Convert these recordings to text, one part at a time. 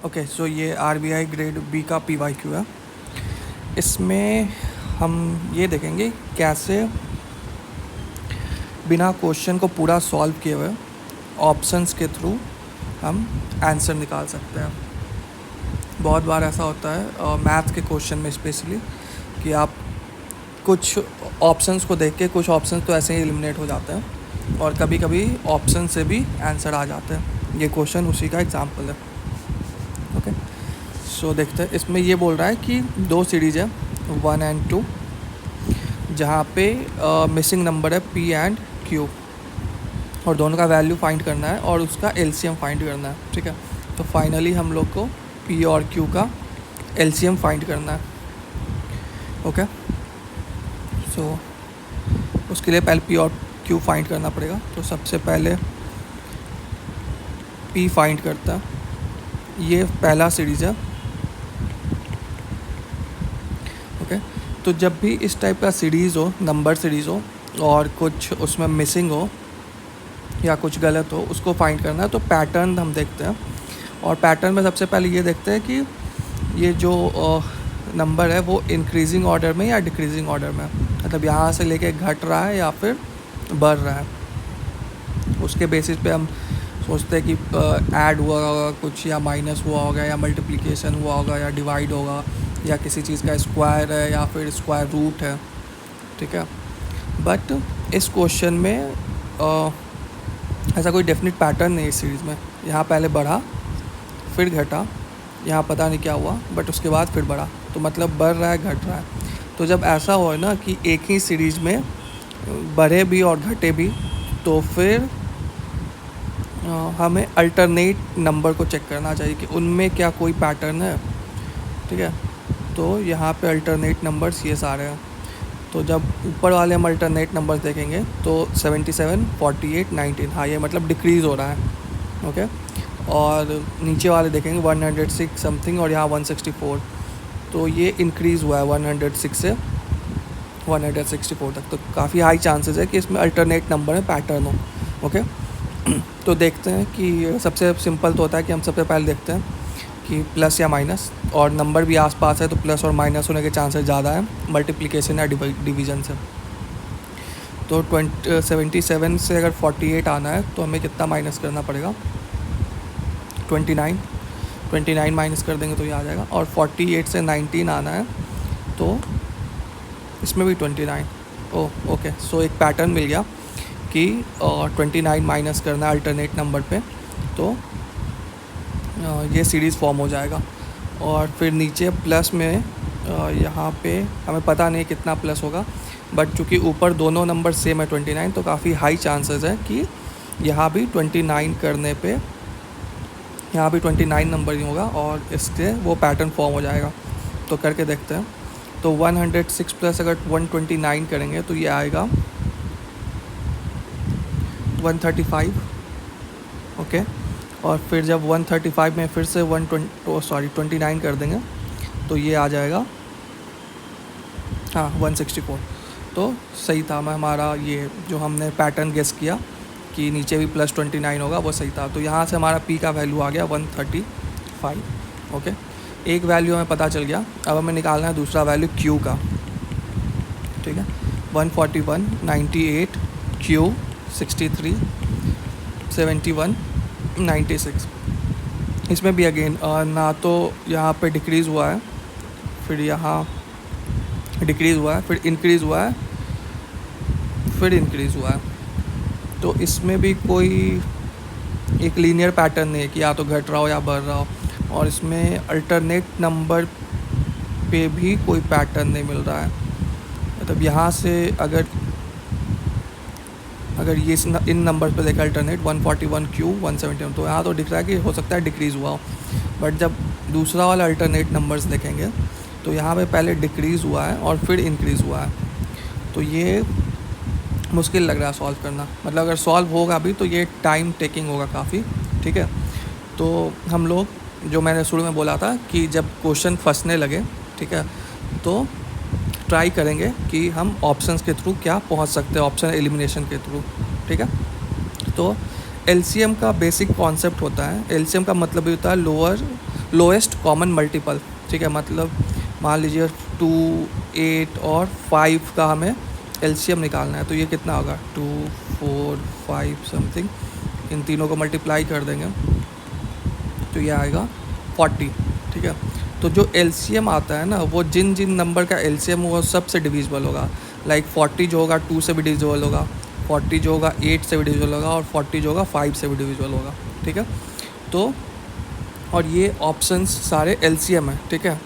Okay, सो ये RBI grade B का PYQ है। इसमें हम ये देखेंगे कैसे बिना क्वेश्चन को पूरा सॉल्व किए हुए ऑप्शंस के थ्रू हम आंसर निकाल सकते हैं। बहुत बार ऐसा होता है मैथ के क्वेश्चन में स्पेशली कि आप कुछ ऑप्शंस को देख के कुछ ऑप्शंस तो ऐसे ही एलिमिनेट हो जाते हैं और कभी कभी ऑप्शन से भी आंसर आ जाते हैं। ये क्वेश्चन उसी का एग्जांपल है। ओके, सो देखते हैं। इसमें ये बोल रहा है कि दो सीरीज़ है 1 and 2 जहाँ पे मिसिंग नंबर है p एंड q और दोनों का वैल्यू फाइंड करना है और उसका एलसीएम फाइंड करना है। ठीक है, तो फाइनली हम लोग को p और q का एलसीएम फाइंड करना है। ओके, सो उसके लिए पहले p और q फाइंड करना पड़ेगा। तो सबसे पहले p फाइंड करता है। ये पहला सीरीज़ है। ओके, तो जब भी इस टाइप का सीरीज़ हो, नंबर सीरीज़ हो और कुछ उसमें मिसिंग हो या कुछ गलत हो, उसको फाइंड करना है। तो पैटर्न हम देखते हैं और पैटर्न में सबसे पहले ये देखते हैं कि ये जो नंबर है वो इंक्रीजिंग ऑर्डर में या डिक्रीजिंग ऑर्डर में, मतलब यहाँ से लेके घट रहा है या फिर बढ़ रहा है। उसके बेसिस पे हम सोचते हैं कि ऐड हुआ होगा कुछ, या माइनस हुआ होगा, या मल्टीप्लिकेशन हुआ होगा, या डिवाइड होगा, या किसी चीज़ का स्क्वायर है या फिर स्क्वायर रूट है। ठीक है, बट इस क्वेश्चन में ऐसा कोई डेफिनेट पैटर्न नहीं है इस सीरीज़ में। यहाँ पहले बढ़ा फिर घटा, यहाँ पता नहीं क्या हुआ बट उसके बाद फिर बढ़ा, तो मतलब बढ़ रहा है घट रहा है। तो जब ऐसा हो ना कि एक ही सीरीज़ में बढ़े भी और घटे भी, तो फिर हमें अल्टरनेट नंबर को चेक करना चाहिए कि उनमें क्या कोई पैटर्न है। ठीक है, तो यहाँ पे अल्टरनेट नंबर्स ये सारे हैं। तो जब ऊपर वाले हम अल्टरनेट नंबर्स देखेंगे तो 77, 48, 19, हाँ ये मतलब डिक्रीज़ हो रहा है। ओके, और नीचे वाले देखेंगे 106 समथिंग और यहाँ 164, तो ये इंक्रीज़ हुआ है 106 से 164 तक। तो काफ़ी हाई चांसेस है कि इसमें अल्टरनेट नंबर में पैटर्न हो। ओके, तो देखते हैं कि सबसे सिंपल तो होता है कि हम सबसे पहले देखते हैं कि प्लस या माइनस, और नंबर भी आसपास है तो प्लस और माइनस होने के चांसेस ज़्यादा है मल्टीप्लिकेशन या डिवीज़न से। तो 77 से अगर 48 आना है तो हमें कितना माइनस करना पड़ेगा? 29 माइनस कर देंगे तो ये आ जाएगा। और 48 से 19 आना है तो इसमें भी 29। ओके, सो एक पैटर्न मिल गया कि 29 माइनस करना है अल्टरनेट नंबर पे, तो ये सीरीज़ फॉर्म हो जाएगा। और फिर नीचे प्लस में यहाँ पे हमें पता नहीं कितना प्लस होगा, बट चूँकि ऊपर दोनों नंबर सेम है 29, तो काफ़ी हाई चांसेस है कि यहाँ भी 29 करने पे यहाँ भी 29 नंबर ही होगा और इससे वो पैटर्न फॉर्म हो जाएगा। तो करके देखते हैं। तो 106 प्लस अगर 129 करेंगे तो ये आएगा 135। ओके, और फिर जब 135 में फिर से 29 कर देंगे तो ये आ जाएगा, हाँ 164। तो सही था, मैं हमारा ये जो हमने पैटर्न गेस किया कि नीचे भी प्लस 29 होगा वो सही था। तो यहाँ से हमारा पी का वैल्यू आ गया 135। ओके, एक वैल्यू हमें पता चल गया। अब हमें निकालना है दूसरा वैल्यू क्यू का। ठीक है, 141, 98, क्यू 63, 71, 96। इसमें भी अगेन ना तो यहाँ पे डिक्रीज़ हुआ है, फिर यहाँ डिक्रीज़ हुआ है, फिर इंक्रीज़ हुआ है, फिर इंक्रीज़ हुआ है। तो इसमें भी कोई एक लीनियर पैटर्न नहीं है कि या तो घट रहा हो या बढ़ रहा हो। और इसमें अल्टरनेट नंबर पे भी कोई पैटर्न नहीं मिल रहा है। मतलब यहाँ से अगर ये इन नंबर पे देखा अल्टरनेट 141 क्यू 171, तो यहाँ तो दिख रहा है कि हो सकता है डिक्रीज़ हुआ हो। बट जब दूसरा वाला अल्टरनेट नंबर्स देखेंगे तो यहाँ पे पहले डिक्रीज़ हुआ है और फिर इंक्रीज़ हुआ है। तो ये मुश्किल लग रहा है सॉल्व करना। मतलब अगर सॉल्व होगा भी तो ये टाइम टेकिंग होगा काफ़ी। ठीक है, तो हम लोग जो मैंने शुरू में बोला था कि जब क्वेश्चन फंसने लगे, ठीक है, तो ट्राई करेंगे कि हम ऑप्शंस के थ्रू क्या पहुंच सकते हैं, ऑप्शन एलिमिनेशन के थ्रू। ठीक है, तो एलसीएम का बेसिक कॉन्सेप्ट होता है, एलसीएम का मतलब ये होता है लोअर लोएस्ट कॉमन मल्टीपल, ठीक है। मतलब मान लीजिए 2, 8 और 5 का हमें एलसीएम निकालना है, तो ये कितना होगा 2, 4, 5 समथिंग, इन तीनों को मल्टीप्लाई कर देंगे तो ये आएगा 40, ठीक है। तो जो एलसीएम आता है ना, वो जिन जिन नंबर का एलसीएम होगा सबसे डिविजिबल होगा। लाइक 40 जो होगा 2 से भी डिविजिबल होगा, 40 जो होगा 8 से भी डिविजिबल होगा, और 40 जो होगा 5 से भी डिविजिबल होगा, ठीक है। तो और ये ऑप्शंस सारे एलसीएम है, ठीक है।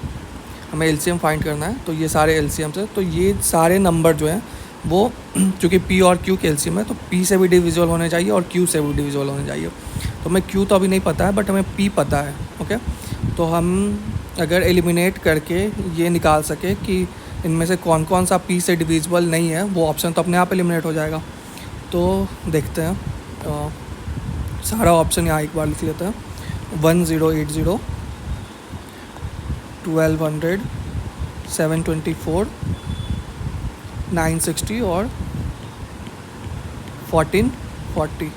हमें एलसीएम फाइंड करना है, तो ये सारे एलसीएम्स है। तो ये सारे नंबर जो हैं वो चूँकि पी और क्यू के एलसीएम है, तो पी से भी डिविजिबल होने चाहिए और क्यू से भी डिविजिबल होने चाहिए। तो हमें क्यू तो अभी नहीं पता है, बट हमें पी पता है, ओके। तो हम अगर एलिमिनेट करके ये निकाल सके कि इनमें से कौन कौन सा पी से डिविजिबल नहीं है, वो ऑप्शन तो अपने आप एलिमिनेट हो जाएगा। तो देखते हैं, सारा ऑप्शन यहाँ एक बार लिख लेते हैं। 1080, 1200, 724, 960 और 1440,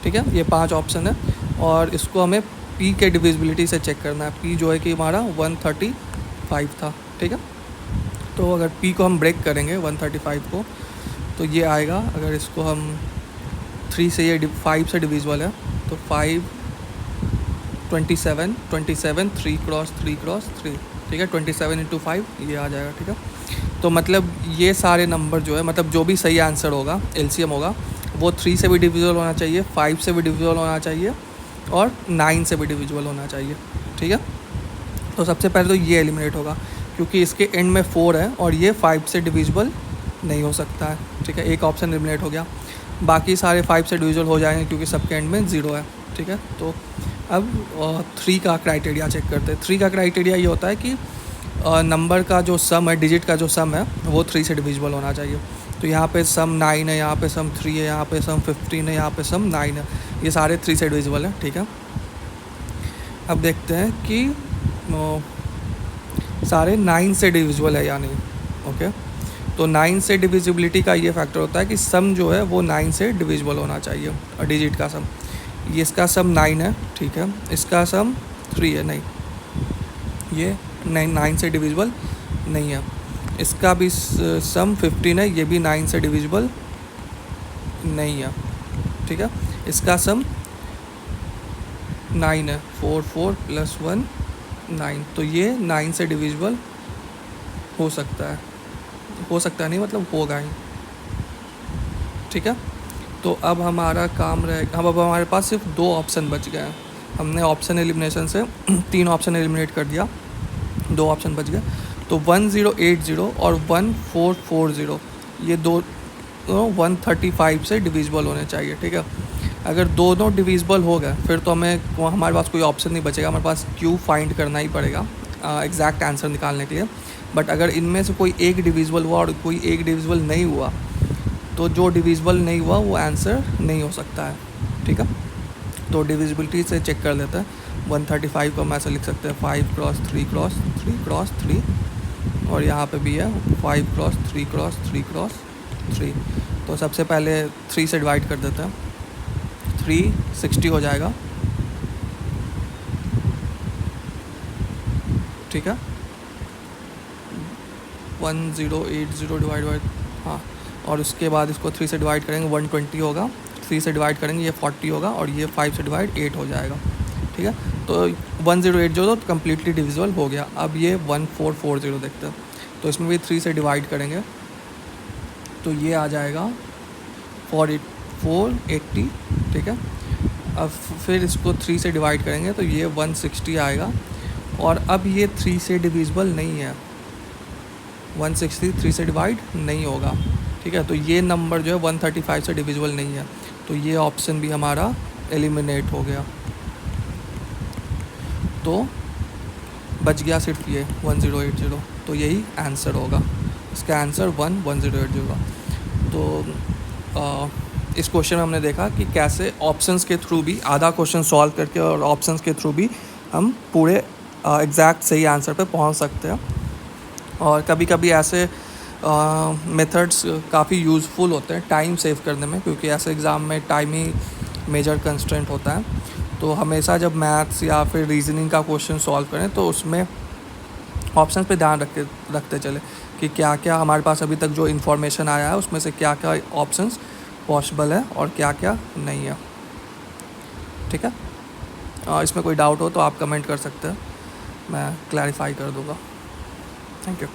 ठीक है। ये 5 ऑप्शन है, और इसको हमें पी के डिविजिबिलिटी से चेक करना है। पी जो है कि हमारा 135 था, ठीक है। तो अगर पी को हम ब्रेक करेंगे 135 को, तो ये आएगा, अगर इसको हम 3 से, ये 5 से डिविजिबल है, तो 5, 27, 27, 3 क्रॉस 3 क्रॉस 3, ठीक है। 27 इंटू 5 ये आ जाएगा, ठीक है। तो मतलब ये सारे नंबर जो है, मतलब जो भी सही आंसर होगा एलसीएम होगा, वो 3 से भी डिविजिबल होना चाहिए, 5 से भी डिविजिबल होना चाहिए, और 9 से भी डिविजिबल होना चाहिए, ठीक है। तो सबसे पहले तो ये एलिमिनेट होगा, क्योंकि इसके एंड में 4 है और ये 5 से डिविजिबल नहीं हो सकता है, ठीक है। एक ऑप्शन एलिमिनेट हो गया, बाकी सारे 5 से डिविजिबल हो जाएंगे क्योंकि सबके एंड में 0 है, ठीक है। तो अब 3 का क्राइटेरिया चेक करते हैं। 3 का क्राइटेरिया ये होता है कि नंबर का जो सम है, डिजिट का जो सम है, वो 3 से डिविजिबल होना चाहिए। तो यहाँ पे सम 9 है, यहाँ पे सम 3 है, यहाँ पे सम 15 है, यहाँ पे सम 9 है, ये सारे 3 से डिविजिबल है, ठीक है। अब देखते हैं कि सारे 9 से डिविजिबल है या नहीं, ओके। तो 9 से डिविजिबिलिटी का ये फैक्टर होता है कि सम जो है वो 9 से डिविजिबल होना चाहिए, और डिजिट का सम, ये इसका सम 9 है, ठीक है। इसका सम 3 है, नहीं, ये 9 से डिविजिबल नहीं है। इसका भी सम 15 है, ये भी 9 से डिविजिबल नहीं है, ठीक है। इसका सम 9 है, 4 4 + 1 9, तो ये 9 से डिविजिबल हो सकता है, नहीं, मतलब होगा ही, ठीक है। तो अब हमारा काम रहेगा, अब हमारे पास सिर्फ 2 ऑप्शन बच गए हैं। हमने ऑप्शन एलिमिनेशन से 3 ऑप्शन एलिमिनेट कर दिया, 2 ऑप्शन बच गए। तो 1080 और 1440, ये दोनों 135 से डिविजिबल होने चाहिए, ठीक है। अगर दोनों डिविजिबल हो गए, फिर तो हमारे पास कोई ऑप्शन नहीं बचेगा, हमारे पास क्यू फाइंड करना ही पड़ेगा एग्जैक्ट आंसर निकालने के लिए। बट अगर इनमें से कोई एक डिविजिबल हुआ और कोई एक डिविजिबल नहीं हुआ, तो जो डिविजिबल नहीं हुआ वो आंसर नहीं हो सकता है, ठीक है। तो डिविजिबिलिटी से चेक कर लेते हैं। 135 को हम ऐसे लिख सकते हैं 5 क्रॉस 3 क्रॉस 3 क्रॉस 3, और यहाँ पे भी है 5 क्रॉस 3 क्रॉस 3 क्रॉस 3। तो सबसे पहले 3 से डिवाइड कर देते हैं, 360 हो जाएगा, ठीक है। 1080 डिवाइड बाई, हाँ, और उसके बाद इसको 3 से डिवाइड करेंगे 120 होगा, 3 से डिवाइड करेंगे ये 40 होगा, और ये 5 से डिवाइड 8 हो जाएगा, ठीक है। तो 1080 तो कम्प्लीटली डिविजिबल हो गया। अब ये 1440 देखते हैं, तो इसमें भी 3 से डिवाइड करेंगे, तो ये आ जाएगा 480, ठीक है। अब फिर इसको 3 से डिवाइड करेंगे, तो ये 160 आएगा, और अब ये 3 से डिविजिबल नहीं है, 160 3 से डिवाइड नहीं होगा, ठीक है। तो ये नंबर जो है 135 से डिविजिबल नहीं है, तो ये ऑप्शन भी हमारा एलिमिनेट हो गया। तो बच गया सिर्फ ये 1080, तो यही आंसर होगा, इसका आंसर 1080 होगा। तो इस क्वेश्चन में हमने देखा कि कैसे ऑप्शंस के थ्रू भी, आधा क्वेश्चन सॉल्व करके और ऑप्शंस के थ्रू भी हम पूरे एग्जैक्ट सही आंसर पे पहुंच सकते हैं। और कभी कभी ऐसे मेथड्स काफ़ी यूज़फुल होते हैं टाइम सेव करने में, क्योंकि ऐसे एग्ज़ाम में टाइम ही मेजर कंस्ट्रेंट होता है। तो हमेशा जब मैथ्स या फिर रीजनिंग का क्वेश्चन सॉल्व करें तो उसमें ऑप्शंस पे ध्यान रखते चले कि क्या क्या हमारे पास अभी तक जो इन्फॉर्मेशन आया है उसमें से क्या क्या ऑप्शंस पॉसिबल है और क्या क्या नहीं है। ठीक है, इसमें कोई डाउट हो तो आप कमेंट कर सकते हैं, मैं क्लैरिफाई कर दूँगा। Thank you.